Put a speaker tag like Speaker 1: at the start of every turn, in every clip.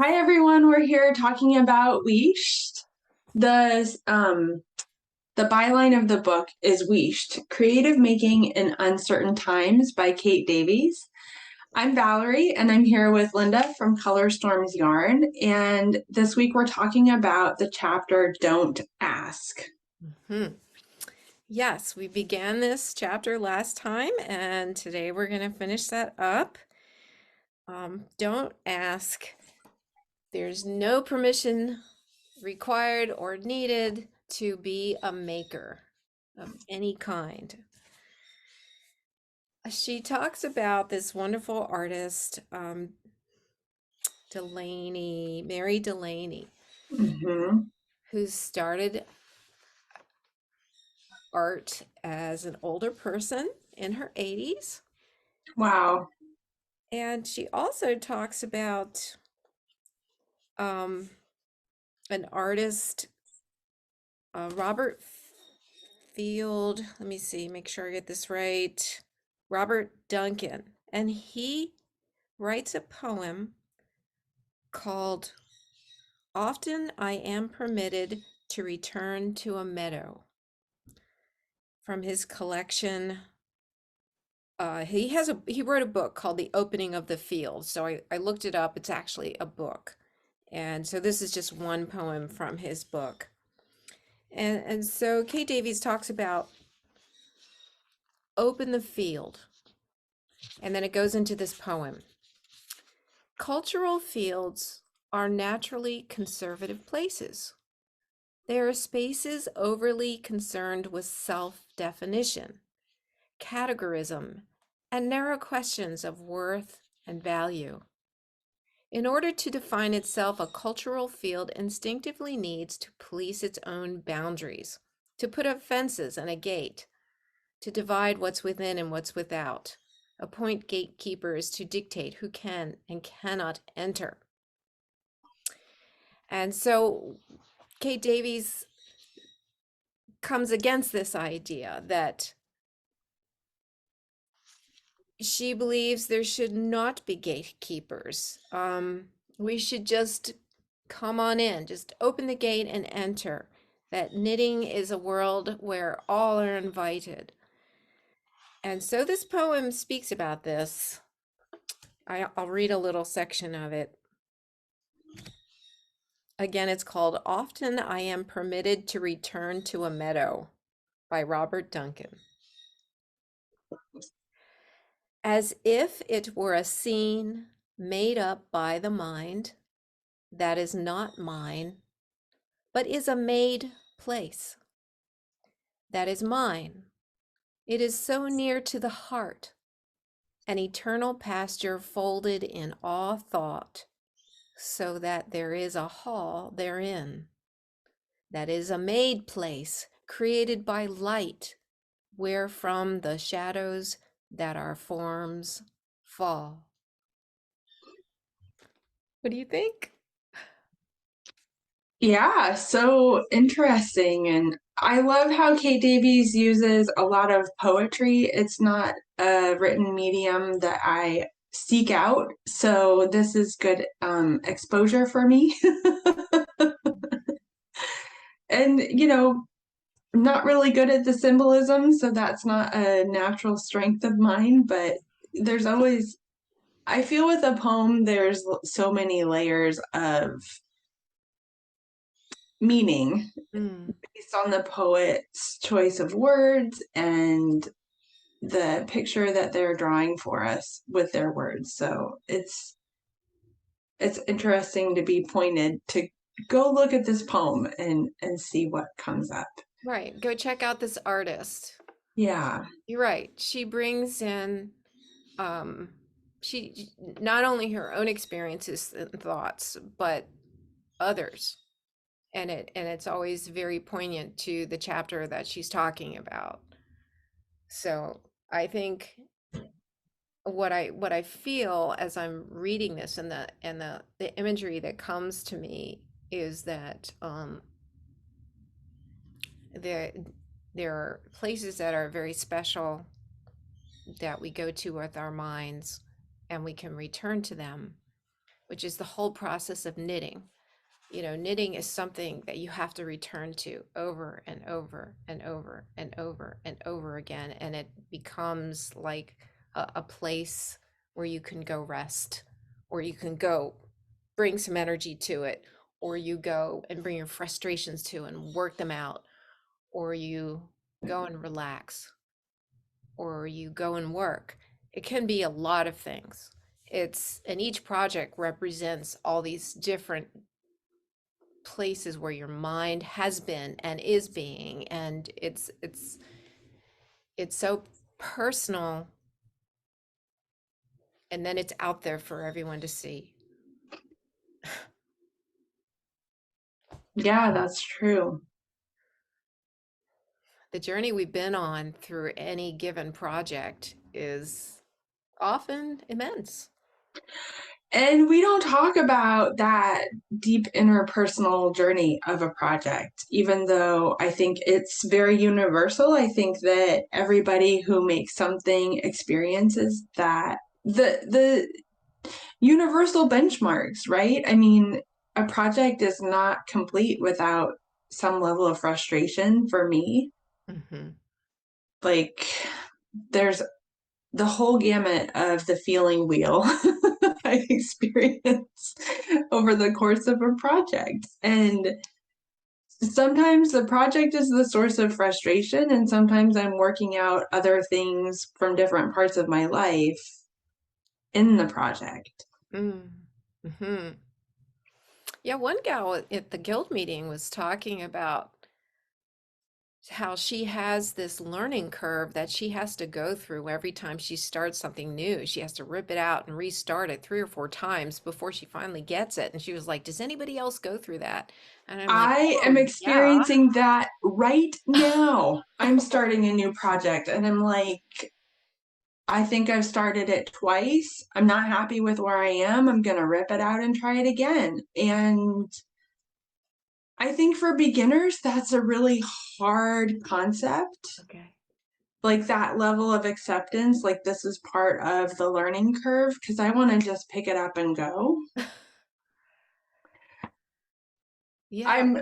Speaker 1: Hi everyone, we're here talking about WheeshtE. The byline of the book is WheeshtE, Creative Making in Uncertain Times by Kate Davies. I'm Valerie and I'm here with Linda from Color Storms Yarn, and this week we're talking about the chapter Don't Ask.
Speaker 2: Yes, we began this chapter last time, and today we're going to finish that up. Don't ask. There's no permission required or needed to be a maker of any kind. She talks about this wonderful artist, Mary Delaney, who started art as an older person in her 80s.
Speaker 1: Wow.
Speaker 2: And she also talks about an artist, Robert Field. Let me see, make sure I get this right. Robert Duncan. And he writes a poem called Often I Am Permitted to Return to a Meadow from his collection. He wrote a book called The Opening of the Field. So I looked it up. It's actually a book. And so this is just one poem from his book. And so Kate Davies talks about open the field. And then it goes into this poem. Cultural fields are naturally conservative places. They are spaces overly concerned with self-definition, categorism, and narrow questions of worth and value. In order to define itself, a cultural field instinctively needs to police its own boundaries, to put up fences and a gate, to divide what's within and what's without, appoint gatekeepers to dictate who can and cannot enter. And so Kate Davies comes against this idea that she believes there should not be gatekeepers. We should just come on in, just open the gate and enter. That knitting is a world where all are invited. And so this poem speaks about this. I'll read a little section of it. Again, it's called Often I Am Permitted to Return to a Meadow by Robert Duncan. As if it were a scene made up by the mind that is not mine, but is a made place that is mine. It is so near to the heart, an eternal pasture folded in awe thought, so that there is a hall therein. That is a made place created by light, where from the shadows that our forms fall. What do you think?
Speaker 1: Yeah, so interesting. And I love how Kate Davies uses a lot of poetry. It's not a written medium that I seek out, so this is good exposure for me. And, I'm not really good at the symbolism, so that's not a natural strength of mine, but there's always, I feel with a poem, there's so many layers of meaning based on the poet's choice of words and the picture that they're drawing for us with their words. So it's interesting to be pointed to go look at this poem and see what comes up.
Speaker 2: Right. Go check out this artist.
Speaker 1: Yeah.
Speaker 2: You're right. She brings in um she not only her own experiences and thoughts, but others. And it's always very poignant to the chapter that she's talking about. So I think what I feel as I'm reading this and the imagery that comes to me is that there there are places that are very special that we go to with our minds and we can return to them. which is the whole process of knitting. You know, knitting is something that you have to return to over and over and over and over and over again. And it becomes like a place where you can go rest, or you can go bring some energy to it, or you go and bring your frustrations to and work them out, or you go and relax, or you go and work. It can be a lot of things. And each project represents all these different places where your mind has been and is being, and it's so personal, and then it's out there for everyone to see.
Speaker 1: Yeah, that's true.
Speaker 2: The journey we've been on through any given project is often immense.
Speaker 1: And we don't talk about that deep interpersonal journey of a project, even though I think it's very universal. I think that everybody who makes something experiences that the universal benchmarks, right? I mean, a project is not complete without some level of frustration for me.
Speaker 2: Hmm.
Speaker 1: Like, there's the whole gamut of the feeling wheel I experience over the course of a project. And sometimes the project is the source of frustration, and sometimes I'm working out other things from different parts of my life in the project.
Speaker 2: Mm-hmm. Yeah, one gal at the guild meeting was talking about how she has this learning curve that she has to go through every time she starts something new. She has to rip it out and restart it 3 or 4 times before she finally gets it. And she was like, "Does anybody else go through that?" And I'm like,
Speaker 1: I
Speaker 2: "Oh,
Speaker 1: am
Speaker 2: yeah."
Speaker 1: experiencing that right now. I'm starting a new project, and I'm like, I think I've started it twice. I'm not happy with where I am. I'm going to rip it out and try it again. And I think for beginners, that's a really hard concept.
Speaker 2: Okay.
Speaker 1: Like that level of acceptance, like this is part of the learning curve, because I want to just pick it up and go.
Speaker 2: Yeah.
Speaker 1: I'm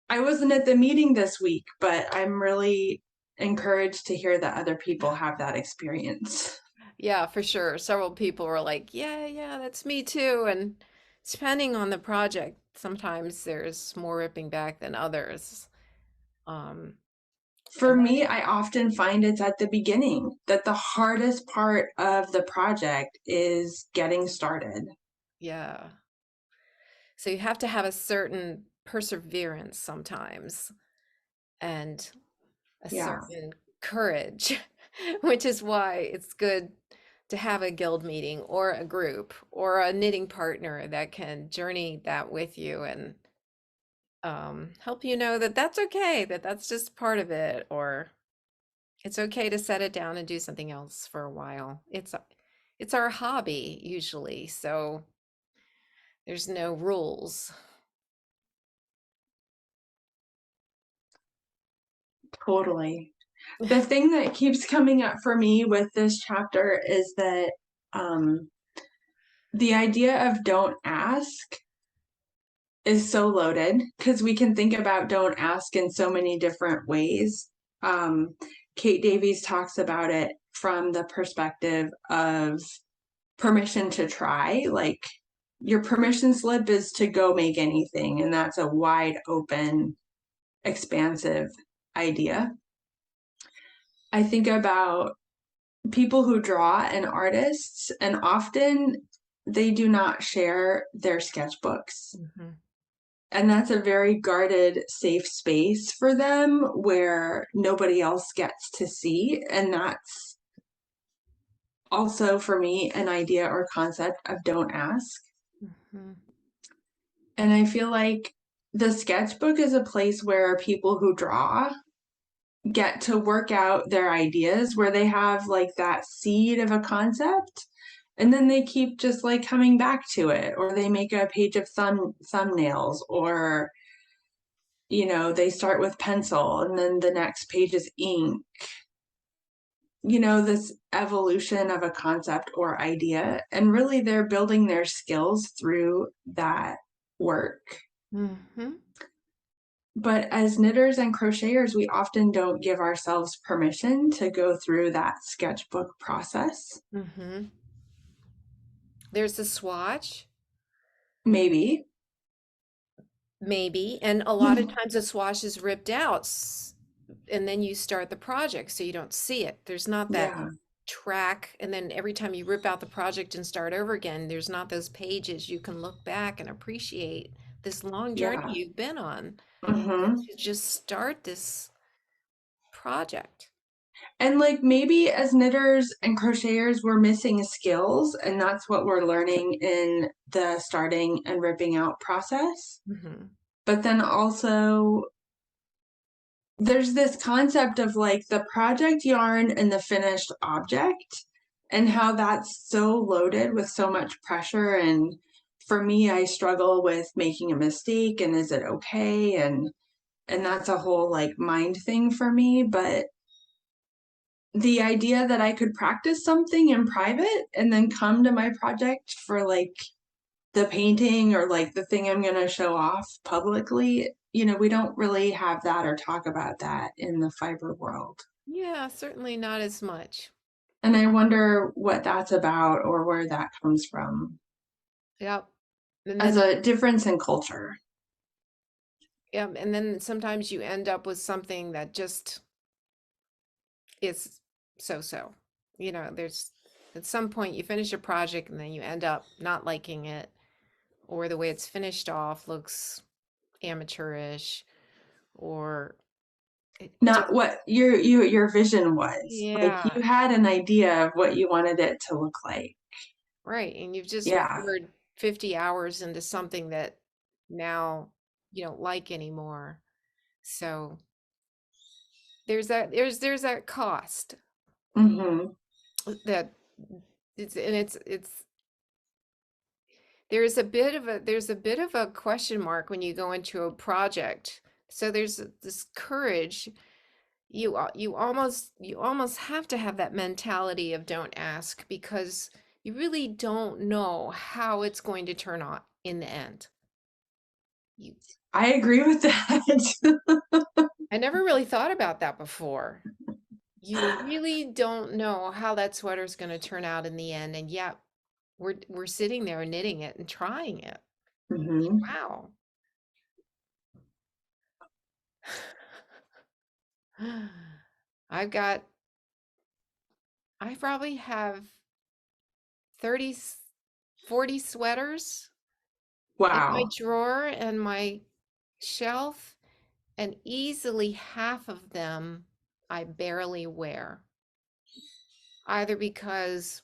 Speaker 1: I wasn't at the meeting this week, but I'm really encouraged to hear that other people have that experience.
Speaker 2: Yeah, for sure. Several people were like, "Yeah, yeah, that's me too." And depending on the project, sometimes there's more ripping back than others. Um,
Speaker 1: For
Speaker 2: and
Speaker 1: me, I often find it's at the beginning that the hardest part of the project is getting started.
Speaker 2: yeah. So you have to have a certain perseverance sometimes, and a
Speaker 1: Yeah,
Speaker 2: certain courage, which is why it's good to have a guild meeting or a group or a knitting partner that can journey that with you and help you know that that's okay, that that's just part of it, or it's okay to set it down and do something else for a while. It's our hobby usually, so there's no rules.
Speaker 1: totally. The thing that keeps coming up for me with this chapter is that um, the idea of don't ask is so loaded because we can think about don't ask in so many different ways. Um, Kate Davies talks about it from the perspective of permission to try. Like your permission slip is to go make anything, and that's a wide open, expansive idea. I think about people who draw and artists, and often they do not share their sketchbooks.
Speaker 2: Mhm.
Speaker 1: And that's a very guarded, safe space for them where nobody else gets to see. And that's also for me an idea or concept of don't ask.
Speaker 2: Mhm.
Speaker 1: And I feel like the sketchbook is a place where people who draw get to work out their ideas, where they have like that seed of a concept. And then they keep just like coming back to it, or they make a page of thumbnails, or they start with pencil and then the next page is ink. this evolution of a concept or idea, and really they're building their skills through that work.
Speaker 2: Mm-hmm.
Speaker 1: But as knitters and crocheters, we often don't give ourselves permission to go through that sketchbook process.
Speaker 2: Mm-hmm. There's a swatch,
Speaker 1: Maybe.
Speaker 2: maybe, and a lot of times the swatch is ripped out, and then you start the project, so you don't see it. There's not that
Speaker 1: Yeah.
Speaker 2: track, and then every time you rip out the project and start over again, there's not those pages you can look back and appreciate this long journey
Speaker 1: Yeah.
Speaker 2: you've been on
Speaker 1: Mm-hmm.
Speaker 2: to just start this project.
Speaker 1: And like maybe as knitters and crocheters, we're missing skills, and that's what we're learning in the starting and ripping out process.
Speaker 2: Mm-hmm.
Speaker 1: But then also, there's this concept of like the project yarn and the finished object, and how that's so loaded with so much pressure. And for me, I struggle with making a mistake and is it okay? And that's a whole like mind thing for me. But the idea that I could practice something in private and then come to my project for like the painting or like the thing I'm going to show off publicly, we don't really have that or talk about that in the fiber world.
Speaker 2: Yeah, certainly not as much.
Speaker 1: And I wonder what that's about or where that comes from
Speaker 2: Yep. And
Speaker 1: as
Speaker 2: then,
Speaker 1: a difference in culture.
Speaker 2: yeah, and then sometimes you end up with something that just is so-so. There's at some point you finish a project and then you end up not liking it, or the way it's finished off looks amateurish, or it
Speaker 1: Not
Speaker 2: just,
Speaker 1: what your vision was. Like
Speaker 2: yeah,
Speaker 1: you had an idea of what you wanted it to look like.
Speaker 2: right. And you've just
Speaker 1: Yeah.
Speaker 2: poured 50 hours into something that now you don't like anymore. So there's that cost
Speaker 1: Mm-hmm.
Speaker 2: that it's there's a bit of a question mark when you go into a project. So there's this courage. You almost have to have that mentality of don't ask, because you really don't know how it's going to turn out in the end. You
Speaker 1: I agree with that.
Speaker 2: I never really thought about that before. You really don't know how that sweater's going to turn out in the end, and yet we're sitting there knitting it and trying it.
Speaker 1: Mm-hmm.
Speaker 2: Wow. I've got I probably have 30, 40 sweaters in my
Speaker 1: Wow.
Speaker 2: drawer and my shelf, and easily half of them I barely wear, either because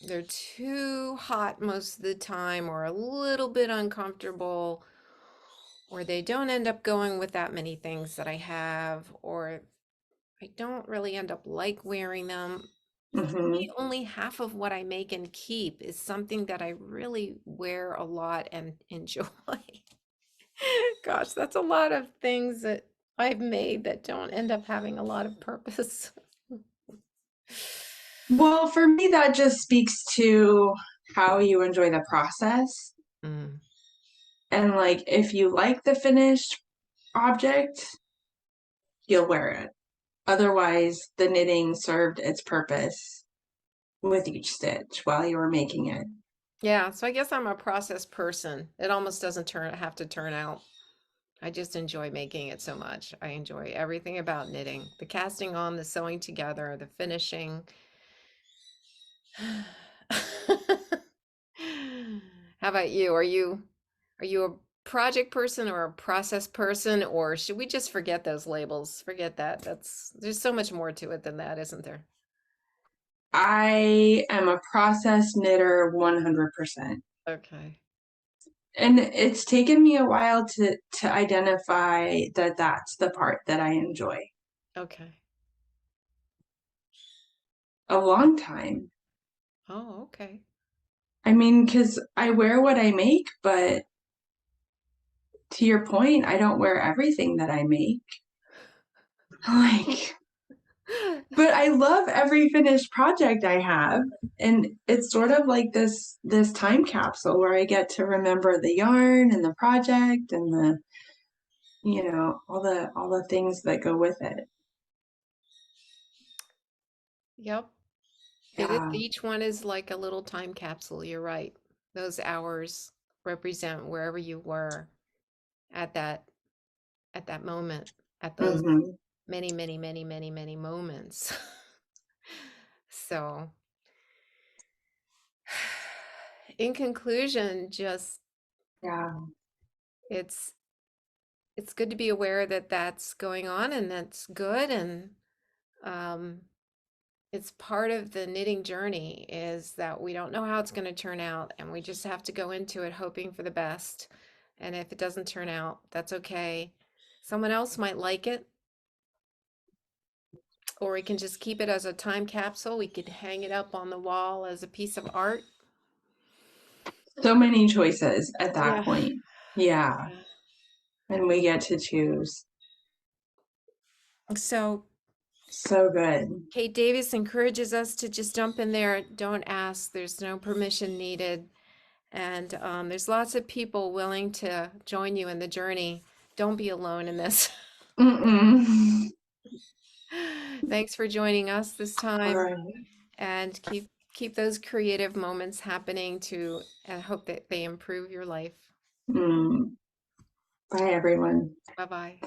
Speaker 2: they're too hot most of the time, or a little bit uncomfortable, or they don't end up going with that many things that I have, or I don't really end up like wearing them. For me,
Speaker 1: Mm-hmm.
Speaker 2: only half of what I make and keep is something that I really wear a lot and enjoy. Gosh, that's a lot of things that I've made that don't end up having a lot of purpose.
Speaker 1: Well, for me, that just speaks to how you enjoy the process.
Speaker 2: Mm.
Speaker 1: And like, if you like the finished object, you'll wear it. Otherwise, the knitting served its purpose with each stitch while you were making it.
Speaker 2: Yeah, so I guess I'm a process person. It almost doesn't have to turn out. I just enjoy making it so much. I enjoy everything about knitting. The casting on, the sewing together, the finishing. How about you? Are you a project person or a process person, or should we just forget those labels? Forget that. There's so much more to it than that, isn't there?
Speaker 1: I am a process knitter 100%.
Speaker 2: Okay.
Speaker 1: And it's taken me a while to identify that that's the part that I enjoy.
Speaker 2: Okay.
Speaker 1: A long time.
Speaker 2: Oh, okay.
Speaker 1: I mean, because I wear what I make, but to your point, I don't wear everything that I make. Like, But I love every finished project I have, and it's sort of like this time capsule where I get to remember the yarn and the project and the all the things that go with it.
Speaker 2: Yep. It is,
Speaker 1: Yeah.
Speaker 2: each one is like a little time capsule. You're right. Those hours represent wherever you were at that moment, at those
Speaker 1: Hmm.
Speaker 2: many, many, many, many, many moments. So, in conclusion, just
Speaker 1: Yeah.
Speaker 2: it's it's good to be aware that that's going on and that's good, and um it's part of the knitting journey is that we don't know how it's going to turn out, and we just have to go into it hoping for the best. And if it doesn't turn out, that's okay. Someone else might like it, or we can just keep it as a time capsule. We could hang it up on the wall as a piece of art.
Speaker 1: So many choices at that
Speaker 2: Yeah.
Speaker 1: point. Yeah.
Speaker 2: Yeah.
Speaker 1: And we get to choose.
Speaker 2: So
Speaker 1: So good.
Speaker 2: Kate Davis encourages us to just jump in there. Don't ask. There's no permission needed. And there's lots of people willing to join you in the journey. Don't be alone in this.
Speaker 1: Mm-mm.
Speaker 2: Thanks for joining us this
Speaker 1: All
Speaker 2: time,
Speaker 1: right.
Speaker 2: and keep those creative moments happening to, and hope that they improve your life.
Speaker 1: Mm. Bye, everyone.
Speaker 2: Bye-bye.